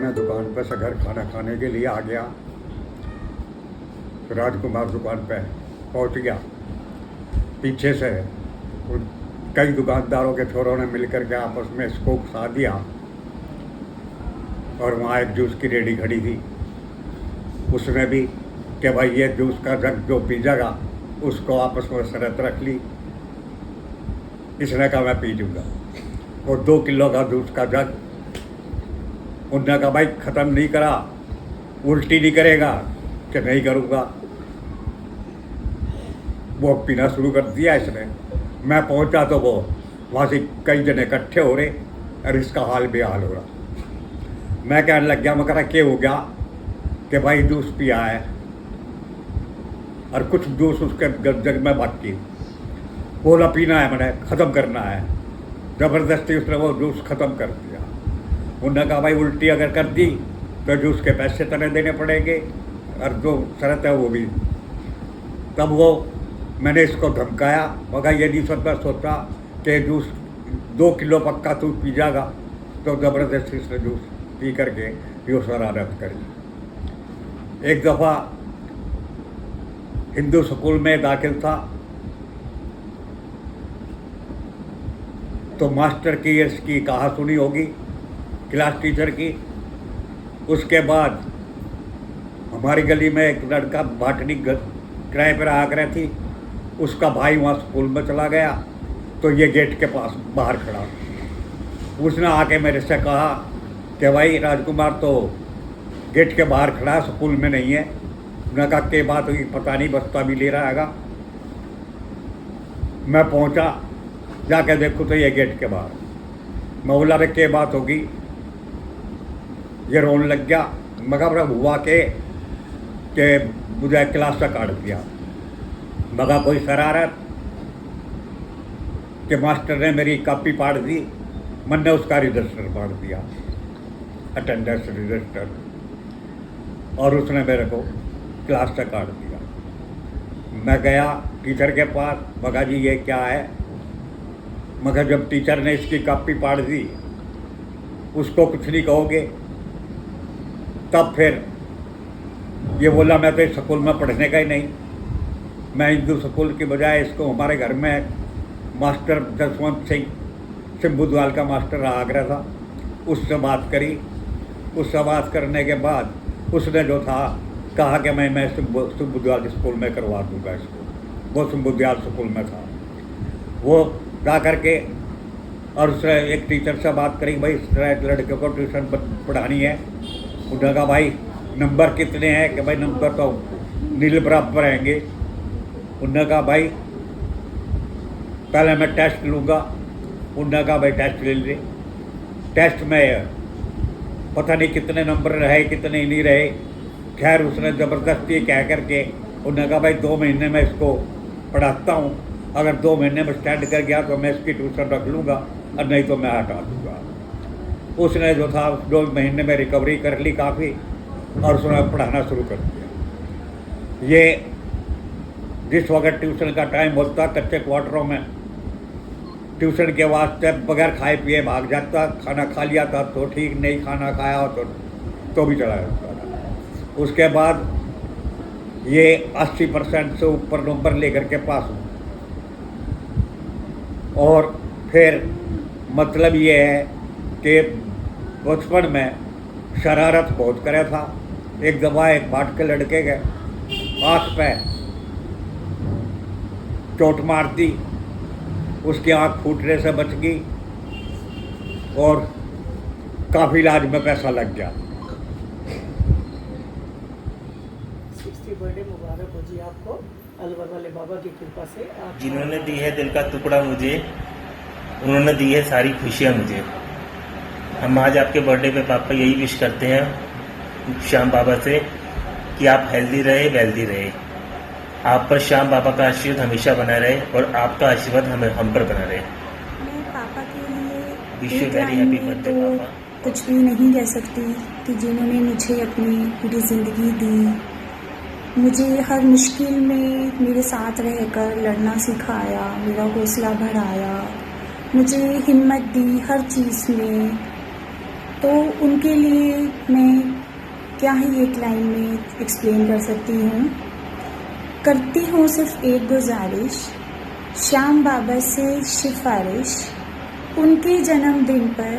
मैं दुकान पर से घर खाना खाने के लिए आ गया। तो राजकुमार दुकान पे पहुंच गया। पीछे से कई दुकानदारों के छोरों ने मिलकर के आपस में इसको उकसा दिया और वहाँ एक जूस की रेडी खड़ी थी। उसमें भी कि भाई ये जूस का जग जो पी जाएगा उसको आपस में शर्त रख ली। इसने कहा मैं पी लूँगा। और 2 किलो का जूस का जग उनने कहा भाई ख़त्म नहीं करा, उल्टी नहीं करेगा कि नहीं करूँगा। वो पीना शुरू कर दिया इसने। मैं पहुंचा तो वो वहाँ से कई जने इकट्ठे हो रहे और इसका हाल बेहाल हो रहा। मैं कहने लग गया, मगर क्या हो गया कि भाई जूस पिया है और कुछ जूस उसके जग में बाकी। बोला पीना है, मैंने ख़त्म करना है। ज़बरदस्ती उसने वो जूस ख़त्म कर दिया। उन्होंने कहा भाई उल्टी अगर कर दी तो जूस के पैसे तने देने पड़ेंगे और जो शर्त है वो भी। तब वो मैंने इसको धमकाया, मगर ये नहीं सोचा कि जूस 2 किलो पक्का तू पी जाएगा। तो ज़बरदस्ती इसने जूस पी करके ये शरारत करी। एक दफ़ा हिंदू स्कूल में दाखिल था तो मास्टर की इसकी कहा सुनी होगी, क्लास टीचर की। उसके बाद हमारी गली में एक लड़का बाटनी किराए पर आ रही थी, उसका भाई वहाँ स्कूल में चला गया तो ये गेट के पास बाहर खड़ा। उसने आके मेरे से कहा कि भाई राजकुमार तो गेट के बाहर खड़ा है, स्कूल में नहीं है। मैंने कहा क्या बात हुई, पता नहीं, बस्ता भी ले रहा हैगा। मैं पहुंचा, जाके देखूँ तो ये गेट के बाहर। मैं बोला रे क्या बात होगी, ये रोने लग गया। मगर हुआ के मुझे क्लास से काट दिया। मगर कोई शरारत कि मास्टर ने मेरी कॉपी फाड़ दी, मैंने उसका रजिस्टर फाड़ दिया, अटेंडेंस रजिस्टर, और उसने मेरे को क्लास से काट दिया। मैं गया टीचर के पास, मगर जी ये क्या है। मगर जब टीचर ने इसकी कॉपी फाड़ दी, उसको कुछ नहीं कहोगे। तब फिर ये बोला मैं तो इस स्कूल में पढ़ने का ही नहीं, मैं हिंदू स्कूल की बजाय इसको हमारे घर में मास्टर जसवंत सिंह सिंबुद्वाल का मास्टर आगरा था, उससे बात करी। उससे बात करने के बाद उसने जो था कहा कि मैं सिंबुद्वाल स्कूल में करवा दूंगा इसको। वो सिंबुद्वाल स्कूल में था। वो जा करके और उसने एक टीचर से बात करी, भाई इस तरह एक लड़के को ट्यूशन पढ़ानी है। उन्होंने कहा भाई नंबर कितने हैं, कि भाई नंबर तो नील बराबर रहेंगे। उन्होंने कहा भाई पहले मैं टेस्ट लूँगा। उन्होंने कहा भाई टेस्ट ले ले। टेस्ट में पता नहीं कितने नंबर रहे कितने नहीं रहे। खैर उसने ज़बरदस्ती कह करके उन्होंने कहा भाई 2 महीने में इसको पढ़ाता हूँ, अगर 2 महीने में स्टैंड कर गया तो मैं इसकी ट्यूशन रख लूँगा और नहीं तो मैं हटा दूँगा। उसने जो था 2 महीने में रिकवरी कर ली काफ़ी और उसने पढ़ाना शुरू कर दिया। ये जिस वक्त ट्यूशन का टाइम होता, कच्चे क्वार्टरों में ट्यूशन के वास्ते बगैर खाए पिए भाग जाता। खाना खा लिया था तो ठीक, नहीं खाना खाया हो तो भी चला जाता था। उसके बाद ये 80% से ऊपर नंबर लेकर के पास हुआ। और फिर मतलब ये है कि बचपन में शरारत बहुत करे था। एक दफ़ा एक बाट के लड़के के आँख पे चोट मार दी, उसकी आँख फूटने से बच गई और काफ़ी इलाज में पैसा लग गया। 60th बर्थडे मुबारक हो जी आपको, अलवर वाले बाबा की कृपा से। आप जिन्होंने दी है दिल का टुकड़ा मुझे, उन्होंने दी है सारी खुशियाँ मुझे। हम आज आपके बर्थडे पे पापा यही विश करते हैं श्याम बाबा से कि आप हेल्दी रहे, वेल्दी रहे। आप पर श्याम बाबा का आशीर्वाद हमेशा बना रहे और आपका आशीर्वाद हम पर बना रहे। मैं पापा के विश लिए यू एक वेरी लाइन हैप्पी में बर्थडे तो पापा। कुछ भी नहीं कह सकती कि जिन्होंने मुझे अपनी पूरी ज़िंदगी दी, मुझे हर मुश्किल में मेरे साथ रहकर लड़ना सिखाया, मेरा हौसला बढ़ाया, मुझे हिम्मत दी हर चीज़ में। तो उनके लिए मैं क्या ही एक लाइन में एक्सप्लेन कर सकती हूँ। करती हूँ सिर्फ एक गुजारिश, श्याम बाबा से सिफारिश उनके जन्मदिन पर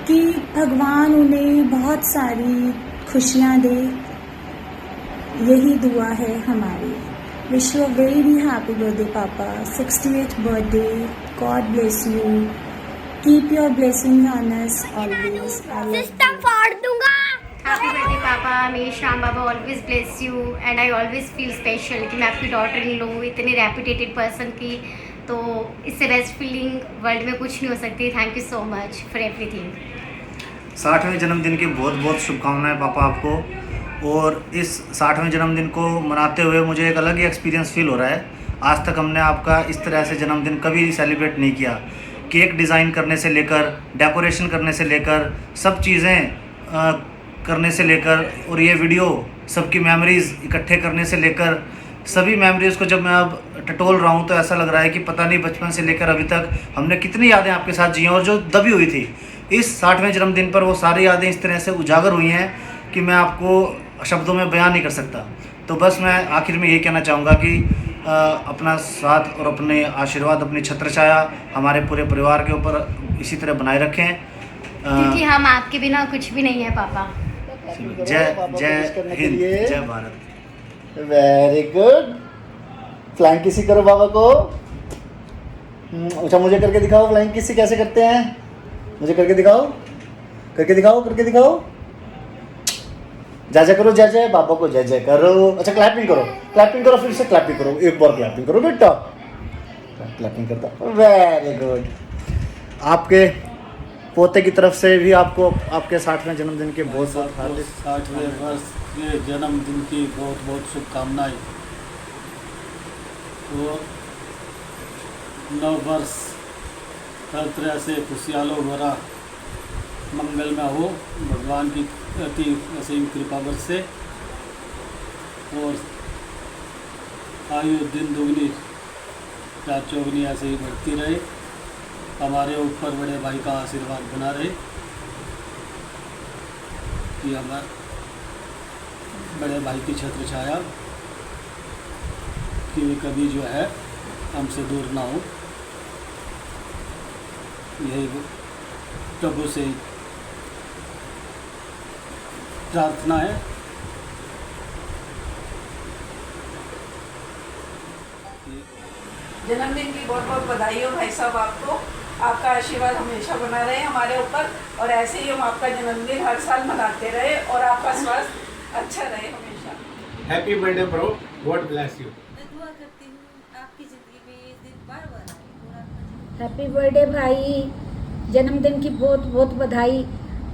कि भगवान उन्हें बहुत सारी खुशियाँ दे, यही दुआ है हमारी। Wish you a very happy birthday पापा, 68th birthday, God bless you, keep your blessing on us always. System फाड़ दूंगा। हैप्पी बर्थडे पापा, may Shyam Baba always bless you and I always feel special कि मैं आपकी डॉटर इन लूँ, इतनी reputed person की, तो इससे बेस्ट फीलिंग वर्ल्ड में कुछ नहीं हो सकती। Thank you so much for everything. 60वें जन्मदिन की बहुत बहुत शुभकामनाएं पापा आपको। और इस 60वें जन्मदिन को मनाते हुए मुझे एक अलग ही एक्सपीरियंस फील हो रहा है। आज तक हमने आपका इस तरह से जन्मदिन कभी सेलिब्रेट नहीं किया। केक डिज़ाइन करने से लेकर, डेकोरेशन करने से लेकर, सब चीज़ें करने से लेकर, और ये वीडियो सबकी मेमोरीज़ इकट्ठे करने से लेकर, सभी मेमोरीज़ को जब मैं अब टटोल रहा हूँ तो ऐसा लग रहा है कि पता नहीं बचपन से लेकर अभी तक हमने कितनी यादें आपके साथ जी हैं, और जो दबी हुई थी इस 60वें जन्मदिन पर वो सारी यादें इस तरह से उजागर हुई हैं कि मैं आपको शब्दों में बयान नहीं कर सकता। तो बस मैं आखिर में ये कहना चाहूँगा कि अपना साथ और अपने आशीर्वाद, अपनी छत्र छाया हमारे पूरे परिवार के ऊपर इसी तरह बनाए रखें। क्योंकि हम आपके बिना कुछ भी नहीं है पापा। जय हिंद, जय भारत। Very good. फ्लाइंग किसी करो बाबा को। अच्छा मुझे करके दिखाओ, फ्लाइंग किसी कैसे करते हैं, मुझे करके दिखाओ, करके दिखाओ, करके दिखाओ। जय जय करो, जय जय बाबा को जय जय करो। अच्छा क्लैपिंग करो, क्लैपिंग करो, फिर से क्लैपिंग करो, एक बार क्लैपिंग करो बेटा। क्लैपिंग करता, वेरी गुड। आपके पोते की तरफ से भी आपको आपके 60वें जन्मदिन के बहुत बहुत हार्दिक 60वें वर्ष के जन्मदिन की बहुत बहुत शुभकामनाएं। और नव वर्ष हर तरह से खुशहालों भरा मंगलमय हो, भगवान की अति असीम कृपा बरसे, और आयु दिन दुगनी रात चौगनी ऐसे ही बढ़ती रहे। हमारे ऊपर बड़े भाई का आशीर्वाद बना रहे कि हमारे बड़े भाई की छत्र छाया कि वे कभी जो है हमसे दूर ना हो, यही प्रभु से प्रार्थना है। जन्मदिन की बहुत बहुत बधाई हो भाई साहब आपको। आपका आशीर्वाद हमेशा बना रहे हमारे ऊपर, और ऐसे ही हम आपका जन्मदिन हर साल मनाते रहे, और आपका स्वास्थ्य अच्छा रहे हमेशा। Happy birthday bro, God bless you. दुआ करती हूँ आपकी ज़िंदगी में ये दिन बार बार आए और आपका हैप्पी बर्थडे भाई, जन्मदिन की बहुत बहुत बधाई।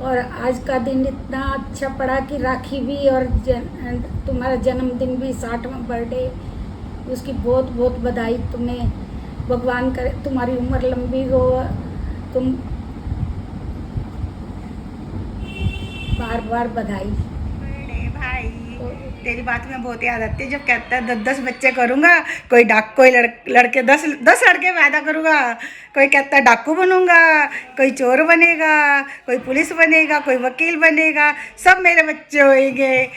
और आज का दिन इतना अच्छा पड़ा कि राखी भी और तुम्हारा जन्मदिन भी 60वां बर्थडे, उसकी बहुत बहुत बधाई। तुम्हें भगवान करे तुम्हारी उम्र लंबी हो, तुम बार बार बधाई। भाई तेरी बात में बहुत याद आती है जब कहता है 10 बच्चे करूँगा, कोई लड़के 10 लड़के पैदा करूँगा, कोई कहता है डाकू बनूँगा, कोई चोर बनेगा, कोई पुलिस बनेगा, कोई वकील बनेगा, सब मेरे बच्चे होंगे।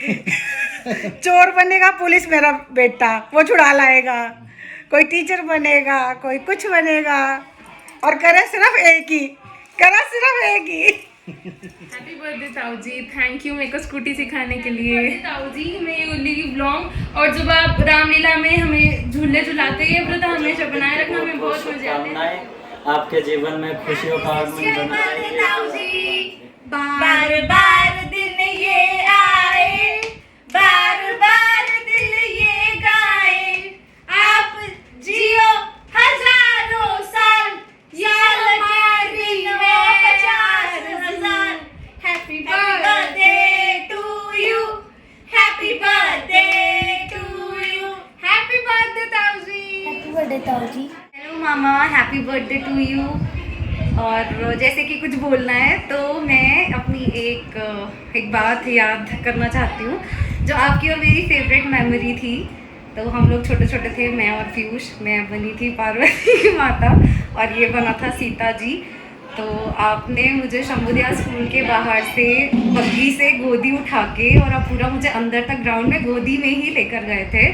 चोर बनेगा पुलिस मेरा बेटा, वो छुड़ा लाएगा, कोई टीचर बनेगा, कोई कुछ बनेगा, और करे सिर्फ एक ही। हैप्पी बर्थडे ताऊ जी, थैंक यू मेरे को स्कूटी सिखाने के लिए। ताऊ जी मैं यू लिव लॉन्ग, और जब आप रामलीला में हमें झूले झुलाते हैं व्रत हमेशा बनाए रखना, हमें बहुत मजा आता है। आपके जीवन में खुशियों का आगमन बनाए। ताऊ जी बार बार दिन ये आए, बार बार दिल ये गाए, आप जियो हजारों साल, या लगे दिन में 50,000। Happy birthday to you, happy birthday to you, happy birthday ताऊ जी। हैप्पी बर्थडे ताऊ जी। हेलो मामा, हैप्पी बर्थडे टू यू। और जैसे कि कुछ बोलना है तो मैं अपनी एक बात याद करना चाहती हूँ जो आपकी और मेरी फेवरेट मेमोरी थी। तो हम लोग छोटे छोटे थे, मैं और पीयूष, मैं बनी थी पार्वती की माता और ये बना था सीता जी। तो आपने मुझे शंभुदिया स्कूल के बाहर से बग्गी से गोदी उठा के और आप पूरा मुझे अंदर तक ग्राउंड में गोदी में ही लेकर गए थे,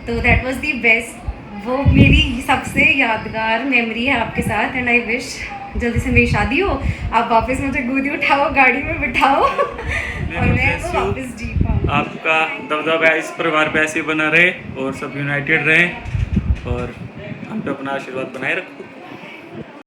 तो दैट वाज द बेस्ट। वो मेरी सबसे यादगार मेमोरी है आपके साथ एंड आई विश जल्दी से मेरी शादी हो, आप वापस मुझे गोदी उठाओ, गाड़ी में बिठाओ और मैं वो वापस जी पाऊँ। आपका दबदबा इस परिवार पे ऐसे ही बना रहे और सब यूनाइटेड रहें और हम पे अपना आशीर्वाद बनाए रखो।